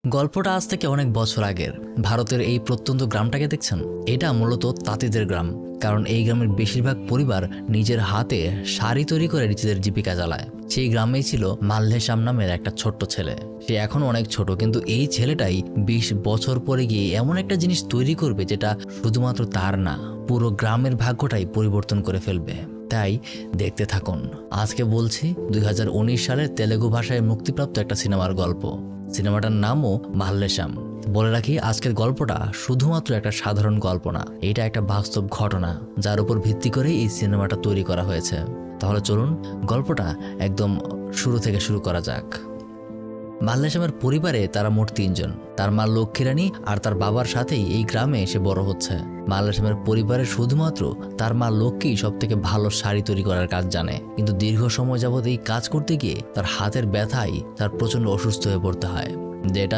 গল্পটা আজ থেকে অনেক বছর আগের। ভারতের এই প্রত্যন্ত গ্রামটাকে দেখছেন, এটা মূলত তাঁতিদের গ্রাম। কারণ এই গ্রামের বেশিরভাগ পরিবার নিজের হাতে শাড়ি তৈরি করে নিজেদের জীবিকা চালায়। সেই গ্রামেই ছিল মাল্লেশ্যাম নামের একটা ছোট্ট ছেলে। সে এখন অনেক ছোট, কিন্তু এই ছেলেটাই 20 বছর পরে গিয়ে এমন একটা জিনিস তৈরি করবে যেটা শুধুমাত্র তার না, পুরো গ্রামের ভাগ্যটাই পরিবর্তন করে ফেলবে। তাই দেখতে থাকুন। আজকে বলছি 2019 সালের তেলেগু ভাষায় মুক্তিপ্রাপ্ত একটা সিনেমার গল্প। সিনেমাটার নামও মাল্লেশ্যাম। বলে রাখি, আজকের গল্পটা শুধুমাত্র একটা সাধারণ গল্প না, এটা একটা বাস্তব ঘটনা যার উপর ভিত্তি করে এই সিনেমাটা তৈরি করা হয়েছে। তাহলে চলুন গল্পটা একদম শুরু থেকে শুরু করা যাক। মাল্লেশ্যামের পরিবারে তারা মোট 3 জন। তার মা লক্ষ্মীরানী আর তার বাবার সাথেই এই গ্রামে এসে বড় হচ্ছে। মাল্লেশ্যামের পরিবারে শুধুমাত্র তার মা লক্ষ্মী সব থেকে ভালো শাড়ি তৈরি করার কাজ জানে, কিন্তু দীর্ঘ সময় যাবৎ এই কাজ করতে গিয়ে তার হাতের ব্যথায় তার প্রচন্ড অসুস্থ হয়ে পড়তে হয়, যেটা